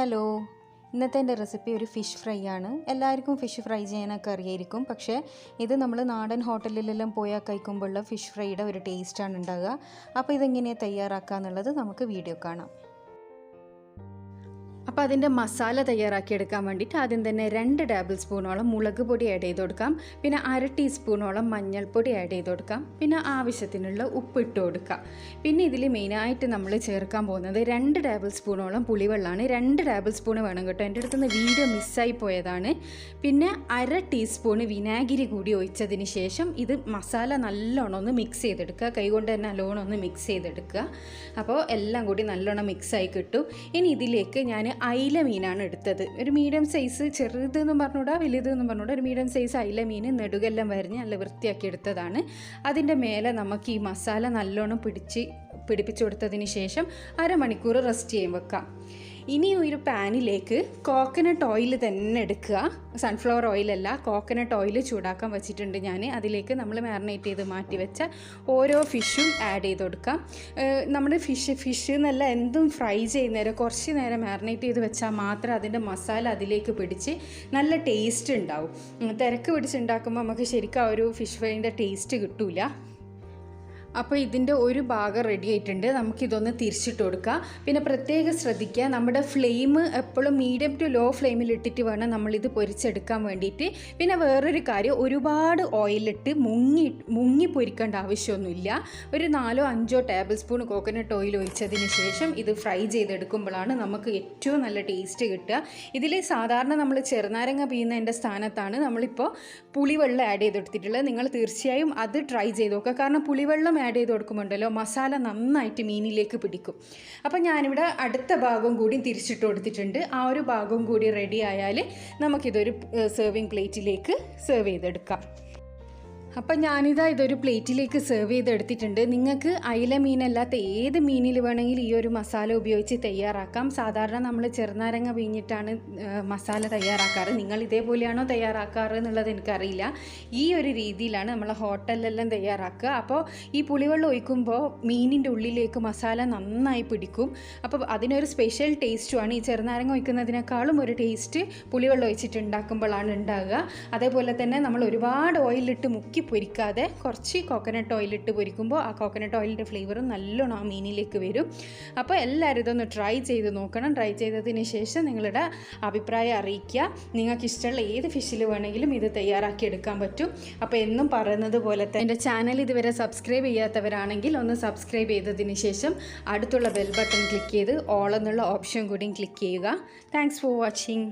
Hello, ഇന്നത്തെ എൻ്റെ recipe ഒരു ഫിഷ് ഫ്രൈ ആണ്. എല്ലാവർക്കും ഫിഷ് ഫ്രൈ ചെയ്യാനൊക്കെ അറിയായിരിക്കും. പക്ഷേ ഇത് നമ്മൾ നാടൻ ഹോട്ടലിലെല്ലാം പോയാൽ കഴിക്കുമ്പോഴുള്ള ഫിഷ് ഫ്രൈയുടെ ഒരു ടേസ്റ്റാണ് ഉണ്ടാകുക. അപ്പോൾ ഇതെങ്ങനെയാണ് തയ്യാറാക്കുക എന്നുള്ളത് നമുക്ക് വീഡിയോ കാണാം. അപ്പോൾ അതിൻ്റെ മസാല തയ്യാറാക്കിയെടുക്കാൻ വേണ്ടിയിട്ട് ആദ്യം തന്നെ 2 ടേബിൾ സ്പൂണോളം മുളക് പൊടി ആഡ് ചെയ്ത് കൊടുക്കാം. പിന്നെ 1/2 ടീസ്പൂണോളം മഞ്ഞൾപ്പൊടി ആഡ് ചെയ്ത് കൊടുക്കാം. പിന്നെ ആവശ്യത്തിനുള്ള ഉപ്പ് ഇട്ട് കൊടുക്കാം. പിന്നെ ഇതിൽ മെയിനായിട്ട് നമ്മൾ ചേർക്കാൻ പോകുന്നത് 2 ടേബിൾ സ്പൂണോളം പുളിവെള്ളമാണ്. 2 ടേബിൾ സ്പൂൺ വേണം കേട്ടോ. എൻ്റെ അടുത്തുനിന്ന് വീഡിയോ മിസ്സായി പോയതാണ്. പിന്നെ 1/2 ടീസ്പൂണ് വിനാഗിരി കൂടി ഒഴിച്ചതിന് ശേഷം ഇത് മസാല നല്ലോണം ഒന്ന് മിക്സ് ചെയ്തെടുക്കുക. കൈകൊണ്ട് തന്നെ നല്ലോണം ഒന്ന് മിക്സ് ചെയ്തെടുക്കുക. അപ്പോൾ എല്ലാം കൂടി നല്ലോണം മിക്സായി കിട്ടും. ഇനി ഇതിലേക്ക് ഞാൻ അയില മീനാണ് എടുത്തത്. ഒരു മീഡിയം സൈസ്, ചെറുതെന്നും പറഞ്ഞുകൂടാ വലുതെന്നും പറഞ്ഞുകൂടാ, ഒരു മീഡിയം സൈസ് അയില മീൻ നെടുകെല്ലാം വരിഞ്ഞ് നല്ല വൃത്തിയാക്കി എടുത്തതാണ്. അതിൻ്റെ മേലെ നമുക്ക് ഈ മസാല നല്ലോണം പിടിപ്പിച്ചു കൊടുത്തതിന് ശേഷം അരമണിക്കൂർ റെസ്റ്റ് ചെയ്യാൻ വെക്കാം. ഇനി ഒരു പാനിലേക്ക് കോക്കനട്ട് ഓയിൽ തന്നെ എടുക്കുക. സൺഫ്ലവർ ഓയിലല്ല, കോക്കനട്ട് ഓയിൽ ചൂടാക്കാൻ വെച്ചിട്ടുണ്ട് ഞാൻ. അതിലേക്ക് നമ്മൾ മാരിനേറ്റ് ചെയ്ത് മാറ്റി വെച്ച ഓരോ ഫിഷും ആഡ് ചെയ്ത് കൊടുക്കാം. നമ്മൾ ഫിഷ് എന്നല്ല, എന്തും ഫ്രൈ ചെയ്യുന്നേരം കുറച്ച് നേരം മാരിനേറ്റ് ചെയ്ത് വെച്ചാൽ മാത്രമേ അതിൻ്റെ മസാല അതിലേക്ക് പിടിച്ച് നല്ല ടേസ്റ്റ് ഉണ്ടാവും. തിരക്ക് പിടിച്ചുണ്ടാക്കുമ്പോൾ നമുക്ക് ശരിക്കും ആ ഒരു ഫിഷ് ഫ്രൈൻ്റെ ടേസ്റ്റ് കിട്ടില്ല. അപ്പോൾ ഇതിൻ്റെ ഒരു ഭാഗം റെഡി ആയിട്ടുണ്ട്. നമുക്കിതൊന്ന് തിരിച്ചിട്ട് കൊടുക്കുക. പിന്നെ പ്രത്യേകം ശ്രദ്ധിക്കുക, നമ്മുടെ ഫ്ലെയിം എപ്പോഴും മീഡിയം ടു ലോ ഫ്ലെയിമിൽ ഇട്ടിട്ട് വേണം നമ്മളിത് പൊരിച്ചെടുക്കാൻ വേണ്ടിയിട്ട്. പിന്നെ വേറൊരു കാര്യം, ഒരുപാട് ഓയിലിട്ട് മുങ്ങി പൊരിക്കേണ്ട ആവശ്യമൊന്നുമില്ല. ഒരു 4-5 ടേബിൾ സ്പൂൺ കോക്കനട്ട് ഓയിൽ ഒഴിച്ചതിന് ശേഷം ഇത് ഫ്രൈ ചെയ്തെടുക്കുമ്പോഴാണ് നമുക്ക് ഏറ്റവും നല്ല ടേസ്റ്റ് കിട്ടുക. ഇതിൽ സാധാരണ നമ്മൾ ചെറുനാരങ്ങ പിഴിയുന്നതിൻ്റെ സ്ഥാനത്താണ് നമ്മളിപ്പോൾ പുളിവെള്ളം ആഡ് ചെയ്തെടുത്തിട്ടുള്ളത്. നിങ്ങൾ തീർച്ചയായും അത് ട്രൈ ചെയ്ത് നോക്കുക. കാരണം പുളിവെള്ളം ആഡ് ചെയ്ത് കൊടുക്കുമ്പോണ്ടല്ലോ മസാല നന്നായിട്ട് മീനിലേക്ക് പിടിക്കും. അപ്പം ഞാനിവിടെ അടുത്ത ഭാഗം കൂടി തിരിച്ചിട്ട് കൊടുത്തിട്ടുണ്ട്. ആ ഒരു ഭാഗം കൂടി റെഡി ആയാൽ നമുക്കിതൊരു സെർവിങ് പ്ലേറ്റിലേക്ക് സെർവ് ചെയ്തെടുക്കാം. അപ്പം ഇതൊരു പ്ലേറ്റിലേക്ക് സെർവ് ചെയ്തെടുത്തിട്ടുണ്ട്. നിങ്ങൾക്ക് അയില മീനല്ലാത്ത ഏത് മീനിൽ വേണമെങ്കിൽ ഈ ഒരു മസാല ഉപയോഗിച്ച് തയ്യാറാക്കാം. സാധാരണ നമ്മൾ ചെറുനാരങ്ങ പിഴിഞ്ഞിട്ടാണ് മസാല തയ്യാറാക്കാറ്. നിങ്ങൾ ഇതേപോലെയാണോ തയ്യാറാക്കാറ് എന്നുള്ളത് എനിക്കറിയില്ല. ഈ ഒരു രീതിയിലാണ് നമ്മൾ ഹോട്ടലിലെല്ലാം തയ്യാറാക്കുക. അപ്പോൾ ഈ പുളിവെള്ളം ഒഴിക്കുമ്പോൾ മീനിൻ്റെ ഉള്ളിലേക്ക് മസാല നന്നായി പിടിക്കും. അപ്പോൾ അതിനൊരു സ്പെഷ്യൽ ടേസ്റ്റുമാണ്. ഈ ചെറുനാരങ്ങ ഒഴിക്കുന്നതിനേക്കാളും ഒരു ടേസ്റ്റ് പുളിവെള്ളം ഒഴിച്ചിട്ട് ഉണ്ടാക്കുമ്പോഴാണ് ഉണ്ടാകുക. അതേപോലെ തന്നെ നമ്മൾ ഒരുപാട് ഓയിലിട്ട് മുക്കി പൊരിക്കാതെ കുറച്ച് കോക്കനട്ട് ഓയിലിട്ട് പൊരിക്കുമ്പോൾ ആ കോക്കനട്ട് ഓയിലിൻ്റെ ഫ്ലേവറും നല്ലോണം ആ മീനിലേക്ക് വരും. അപ്പോൾ എല്ലാവരും ഇതൊന്ന് ട്രൈ ചെയ്ത് നോക്കണം. ട്രൈ ചെയ്തതിന് ശേഷം നിങ്ങളുടെ അഭിപ്രായം അറിയിക്കുക. നിങ്ങൾക്ക് ഇഷ്ടമുള്ള ഏത് ഫിഷിൽ വേണമെങ്കിലും ഇത് തയ്യാറാക്കി എടുക്കാൻ പറ്റും. അപ്പോൾ എന്നും പറയുന്നത് പോലെ തന്നെ എൻ്റെ ചാനൽ ഇതുവരെ സബ്സ്ക്രൈബ് ചെയ്യാത്തവരാണെങ്കിൽ ഒന്ന് സബ്സ്ക്രൈബ് ചെയ്തതിന് ശേഷം അടുത്തുള്ള ബെൽ ബട്ടൺ ക്ലിക്ക് ചെയ്ത് ഓൾ എന്നുള്ള ഓപ്ഷൻ കൂടിയും ക്ലിക്ക് ചെയ്യുക. Thanks for watching.